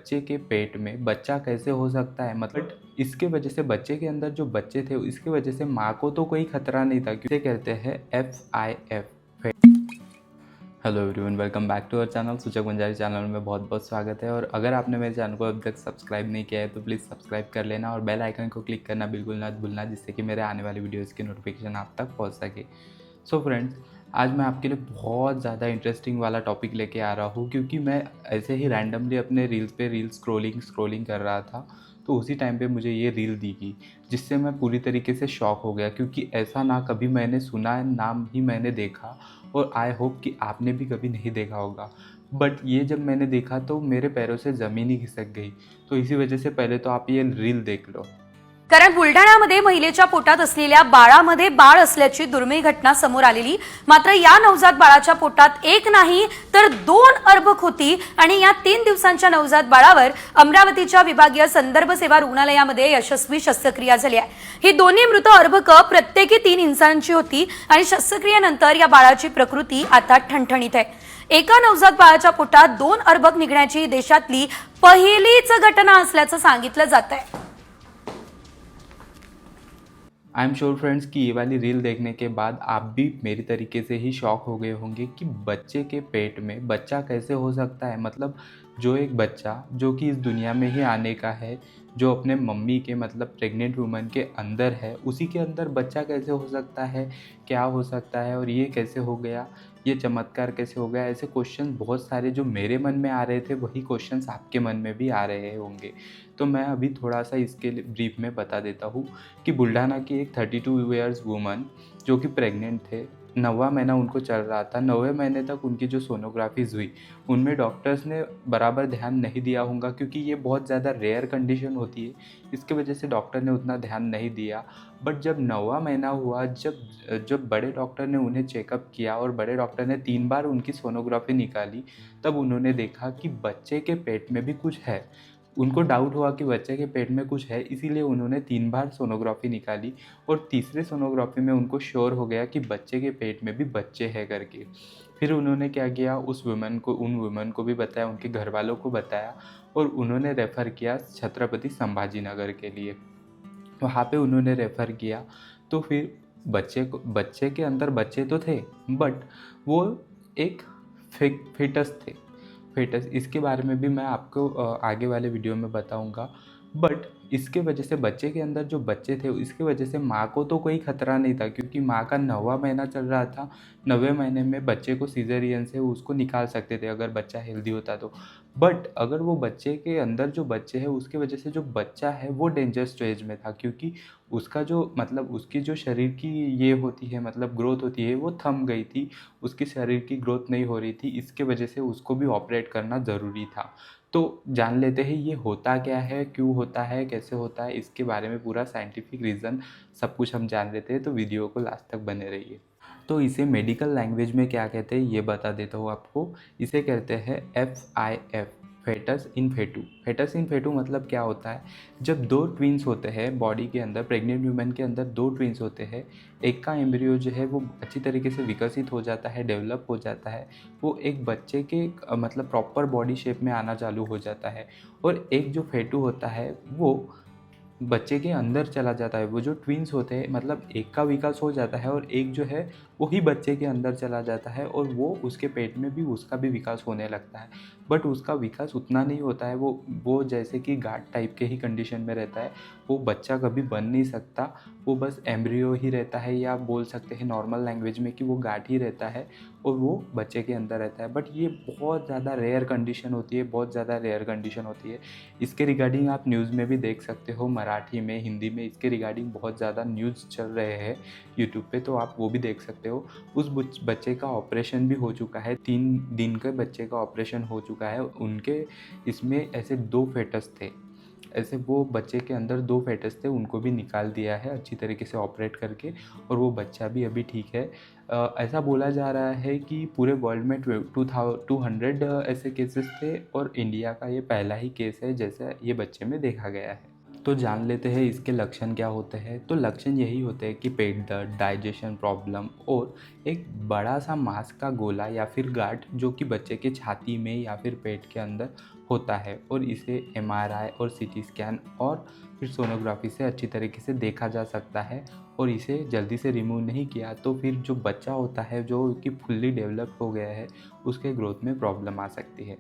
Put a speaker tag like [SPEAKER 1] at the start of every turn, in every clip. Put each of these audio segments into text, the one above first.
[SPEAKER 1] बच्चे के पेट में बच्चा कैसे हो सकता है, मतलब इसके वजह से बच्चे के अंदर जो बच्चे थे इसकी वजह से माँ को तो कोई खतरा नहीं था, क्योंकि कहते हैं FIF। Hello everyone, welcome back to our channel Suchak Banjari channel में बहुत बहुत स्वागत है। और अगर आपने मेरे चैनल को अभी तक सब्सक्राइब नहीं किया है तो प्लीज़ सब्सक्राइब कर लेना और बेल आइकन को क्लिक करना बिल्कुल ना भूलना, जिससे कि मेरे आने वाली वीडियोज़ की नोटिफिकेशन आप तक पहुँच सके। सो फ्रेंड्स, आज मैं आपके लिए बहुत ज़्यादा इंटरेस्टिंग वाला टॉपिक लेके आ रहा हूँ, क्योंकि मैं ऐसे ही रैंडमली अपने रील्स पे स्क्रोलिंग कर रहा था, तो उसी टाइम पे मुझे ये रील दिखी, जिससे मैं पूरी तरीके से शॉक हो गया, क्योंकि ऐसा ना कभी मैंने सुना है, नाम ही मैंने देखा, और आई होप कि आपने भी कभी नहीं देखा होगा। बट ये जब मैंने देखा तो मेरे पैरों से ज़मीन ही खिसक गई। तो इसी वजह से पहले तो आप ये रील देख लो।
[SPEAKER 2] कारण बुलढाण्यामध्ये महिलेच्या पोटात असलेल्या बाळामध्ये बाळ असल्याची दुर्मिळ घटना समोर आलेली। मात्र या नवजात बाळाच्या पोटात एक नाही तर 2 अर्भक होती आणि या 3 दिवसांच्या नवजात बाळावर अमरावतीच्या विभागीय संदर्भ सेवा रुग्णालयामध्ये यशस्वी शस्त्रक्रिया झाली आहे। ही दोन्ही मृत अर्भक प्रत्येकी 3 इंचांची होती आणि शस्त्रक्रियेनंतर या बाळाची प्रकृती आता ठणठणीत आहे। एका नवजात बाळाच्या पोटात 2 अर्भक निघण्याची देशातली पहिलीच घटना असल्याचं सांगितलं जात आहे।
[SPEAKER 1] आई एम श्योर फ्रेंड्स कि ये वाली रील देखने के बाद आप भी मेरी तरीके से ही शॉक हो गए होंगे कि बच्चे के पेट में बच्चा कैसे हो सकता है। मतलब जो एक बच्चा जो कि इस दुनिया में ही आने का है, जो अपने मम्मी के मतलब प्रेग्नेंट वुमन के अंदर है, उसी के अंदर बच्चा कैसे हो सकता है, क्या हो सकता है, और ये कैसे हो गया, ये चमत्कार कैसे हो गया। ऐसे क्वेश्चन बहुत सारे जो मेरे मन में आ रहे थे, वही क्वेश्चंस आपके मन में भी आ रहे होंगे। तो मैं अभी थोड़ा सा इसके लिए ब्रीफ में बता देता हूँ कि बुल्ढाना की एक 32 ईयर्स वुमन जो कि प्रेग्नेंट थे, 9वां महीना उनको चल रहा था। 9वें महीने तक उनकी जो सोनोग्राफीज़ हुई, उनमें डॉक्टर्स ने बराबर ध्यान नहीं दिया होगा, क्योंकि ये बहुत ज़्यादा रेयर कंडीशन होती है, इसके वजह से डॉक्टर ने उतना ध्यान नहीं दिया। बट जब 9वां महीना हुआ, जब बड़े डॉक्टर ने उन्हें चेकअप किया और बड़े डॉक्टर ने 3 बार उनकी सोनोग्राफी निकाली, तब उन्होंने देखा कि बच्चे के पेट में भी कुछ है। उनको डाउट हुआ कि बच्चे के पेट में कुछ है, इसीलिए उन्होंने 3 बार सोनोग्राफी निकाली, और तीसरे सोनोग्राफी में उनको श्योर हो गया कि बच्चे के पेट में भी बच्चे हैं करके। फिर उन्होंने क्या किया, उन वुमन को भी बताया, उनके घर वालों को बताया, और उन्होंने रेफ़र किया छत्रपति संभाजी नगर के लिए। वहाँ पे उन्होंने रेफ़र किया, तो फिर बच्चे के अंदर बच्चे तो थे, बट वो एक फेटस थे। फेटस, इसके बारे में भी मैं आपको आगे वाले वीडियो में बताऊंगा। बट इसके वजह से बच्चे के अंदर जो बच्चे थे, इसके वजह से माँ को तो कोई खतरा नहीं था, क्योंकि माँ का 9वां महीना चल रहा था। 9वें महीने में बच्चे को सीजरियन से उसको निकाल सकते थे अगर बच्चा हेल्दी होता तो। बट अगर वो बच्चे के अंदर जो बच्चे हैं, उसके वजह से जो बच्चा है वो डेंजर स्टेज में था, क्योंकि उसका जो मतलब उसकी जो शरीर की ये होती है, मतलब ग्रोथ होती है, वो थम गई थी। उसकी शरीर की ग्रोथ नहीं हो रही थी, इसके वजह से उसको भी ऑपरेट करना ज़रूरी था। तो जान लेते हैं ये होता क्या है, क्यों होता है, कैसे होता है, इसके बारे में पूरा साइंटिफिक रीज़न सब कुछ हम जान लेते हैं। तो वीडियो को लास्ट तक बने रहिए। तो इसे मेडिकल लैंग्वेज में क्या कहते हैं ये बता देता हूँ आपको। इसे कहते हैं FIF, फेटस इन फेटू। फेटस इन फेटू मतलब क्या होता है, जब 2 ट्विन्स होते हैं बॉडी के अंदर, प्रेग्नेंट वुमेन के अंदर 2 ट्विन्स होते हैं, एक का एम्ब्रियो जो है वो अच्छी तरीके से विकसित हो जाता है, डेवलप हो जाता है, वो एक बच्चे के मतलब प्रॉपर बॉडी शेप में आना चालू हो जाता है, और एक जो फेटू होता है वो बच्चे के अंदर चला जाता है। वो जो ट्विन्स होते हैं, मतलब एक का विकास हो जाता है और एक जो है वही बच्चे के अंदर चला जाता है, और वो उसके पेट में भी उसका भी विकास होने लगता है। बट उसका विकास उतना नहीं होता है, वो जैसे कि गार्ड टाइप के ही कंडीशन में रहता है। वो बच्चा कभी बन नहीं सकता, वो बस एम्ब्रियो ही रहता है, या बोल सकते हैं नॉर्मल लैंग्वेज में कि वो गार्ड ही रहता है, और वो बच्चे के अंदर रहता है। बट ये बहुत ज़्यादा रेयर कंडीशन होती है, बहुत ज़्यादा रेयर कंडीशन होती है। इसके रिगार्डिंग आप न्यूज़ में भी देख सकते हो, मराठी में, हिंदी में इसके रिगार्डिंग बहुत ज़्यादा न्यूज़ चल रहे हैं यूट्यूब पे, तो आप वो भी देख सकते हो। उस बच्चे का ऑपरेशन भी हो चुका है, 3 दिन के बच्चे का ऑपरेशन हो चुका है। उनके इसमें ऐसे 2 फेटस थे, ऐसे वो बच्चे के अंदर 2 फेटस थे, उनको भी निकाल दिया है अच्छी तरीके से ऑपरेट करके, और वो बच्चा भी अभी ठीक है। ऐसा बोला जा रहा है कि पूरे वर्ल्ड में 200 ऐसे केसेस थे, और इंडिया का ये पहला ही केस है जैसे ये बच्चे में देखा गया है। तो जान लेते हैं इसके लक्षण क्या होते हैं। तो लक्षण यही होते हैं कि पेट दर्द, डाइजेशन प्रॉब्लम, और एक बड़ा सा मांस का गोला या फिर गांठ जो कि बच्चे के छाती में या फिर पेट के अंदर होता है और इसे एमआरआई और सीटी स्कैन और फिर सोनोग्राफी से अच्छी तरीके से देखा जा सकता है। और इसे जल्दी से रिमूव नहीं किया तो फिर जो बच्चा होता है जो कि फुल्ली डेवलप हो गया है उसके ग्रोथ में प्रॉब्लम आ सकती है।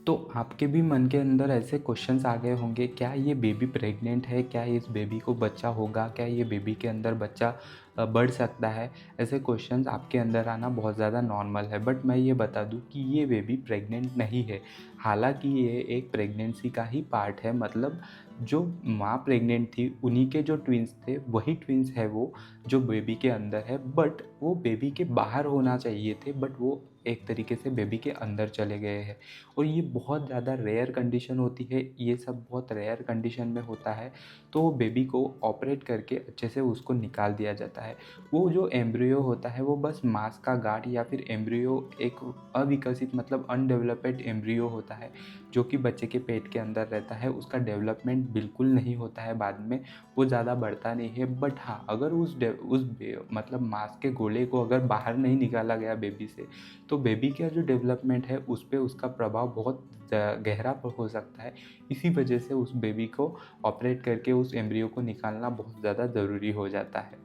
[SPEAKER 1] तो आपके भी मन के अंदर ऐसे क्वेश्चंस आ गए होंगे, क्या ये बेबी प्रेग्नेंट है, क्या इस बेबी को बच्चा होगा, क्या ये बेबी के अंदर बच्चा बढ़ सकता है। ऐसे क्वेश्चंस आपके अंदर आना बहुत ज़्यादा नॉर्मल है। बट मैं ये बता दूं कि ये बेबी प्रेग्नेंट नहीं है। हालांकि ये एक प्रेगनेंसी का ही पार्ट है, मतलब जो माँ प्रेग्नेंट थी उन्हीं के जो ट्विंस थे वही ट्विंस है वो जो बेबी के अंदर है। बट वो बेबी के बाहर होना चाहिए थे, बट वो एक तरीके से बेबी के अंदर चले गए हैं। और ये बहुत ज़्यादा रेयर कंडीशन होती है, ये सब बहुत रेयर कंडीशन में होता है। तो बेबी को ऑपरेट करके अच्छे से उसको निकाल दिया जाता है। वो जो एम्ब्रियो होता है वो बस मांस का गांठ या फिर एम्ब्रियो एक अविकसित मतलब अनडेवलप्ड एम्ब्रियो होता है जो कि बच्चे के पेट के अंदर रहता है। उसका डेवलपमेंट बिल्कुल नहीं होता है, बाद में वो ज़्यादा बढ़ता नहीं है। बट हाँ, अगर मतलब मांस के गोले को अगर बाहर नहीं निकाला गया बेबी से तो बेबी का जो डेवलपमेंट है उस पर उसका प्रभाव बहुत गहरा हो सकता है। इसी वजह से उस बेबी को ऑपरेट करके उस एम्ब्रियो को निकालना बहुत ज़्यादा ज़रूरी हो जाता है।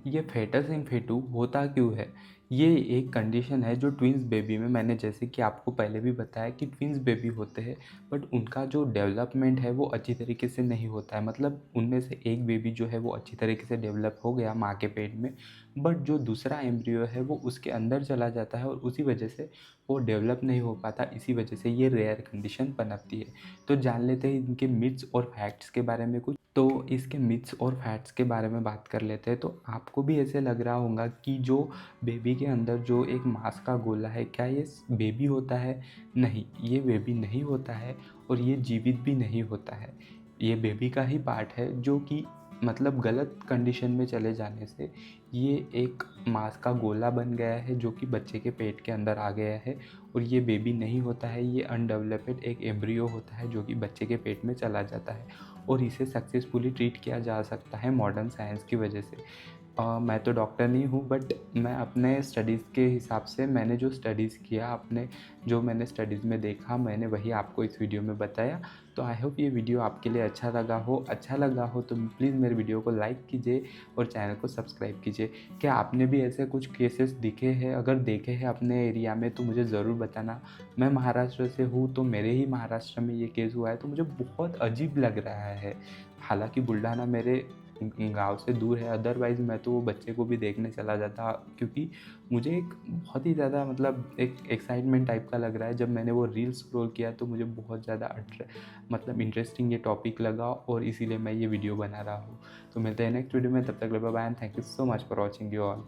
[SPEAKER 1] ये फेटस इन फेटू होता क्यों है? ये एक कंडीशन है जो ट्विंस बेबी में, मैंने जैसे कि आपको पहले भी बताया कि ट्विंस बेबी होते हैं बट उनका जो डेवलपमेंट है वो अच्छी तरीके से नहीं होता है। मतलब उनमें से एक बेबी जो है वो अच्छी तरीके से डेवलप हो गया माँ के पेट में, बट जो दूसरा एम्ब्रियो है वो उसके अंदर चला जाता है और उसी वजह से वो डेवलप नहीं हो पाता। इसी वजह से ये रेयर कंडीशन पनपती है। तो जान लेते हैं इनके मिथ्स और फैक्ट्स के बारे में कुछ। तो इसके मिथ्स और फैक्ट्स के बारे में बात कर लेते हैं। तो आपको भी ऐसे लग रहा होगा कि जो बेबी के अंदर जो एक मांस का गोला है, क्या ये बेबी होता है? नहीं, ये बेबी नहीं होता है और ये जीवित भी नहीं होता है। ये बेबी का ही पार्ट है जो कि मतलब गलत कंडीशन में चले जाने से ये एक मांस का गोला बन गया है जो कि बच्चे के पेट के अंदर आ गया है। और ये बेबी नहीं होता है, ये अनडेवलप्ड एक एम्ब्रियो होता है जो कि बच्चे के पेट में चला जाता है और इसे सक्सेसफुली ट्रीट किया जा सकता है मॉडर्न साइंस की वजह से। मैं तो डॉक्टर नहीं हूँ, बट मैं अपने स्टडीज़ के हिसाब से मैंने जो स्टडीज़ किया, जो मैंने स्टडीज़ में देखा, मैंने वही आपको इस वीडियो में बताया। तो आई होप ये वीडियो आपके लिए अच्छा लगा हो तो प्लीज़ मेरे वीडियो को लाइक कीजिए और चैनल को सब्सक्राइब कीजिए। क्या आपने भी ऐसे कुछ केसेस दिखे हैं? अगर देखे हैं अपने एरिया में तो मुझे ज़रूर बताना। मैं महाराष्ट्र से हूँ तो मेरे ही महाराष्ट्र में ये केस हुआ है तो मुझे बहुत अजीब लग रहा है। हालांकि बुल्ढाना मेरे गांव से दूर है, अदरवाइज़ मैं तो वो बच्चे को भी देखने चला जाता, क्योंकि मुझे एक बहुत ही ज़्यादा मतलब एक एक्साइटमेंट टाइप का लग रहा है। जब मैंने वो रील स्क्रॉल किया तो मुझे बहुत ज़्यादा मतलब इंटरेस्टिंग ये टॉपिक लगा और इसीलिए मैं ये वीडियो बना रहा हूँ। तो मिलते हैं नेक्स्ट वीडियो में, तब तक bye bye and thank you so much for watching you all.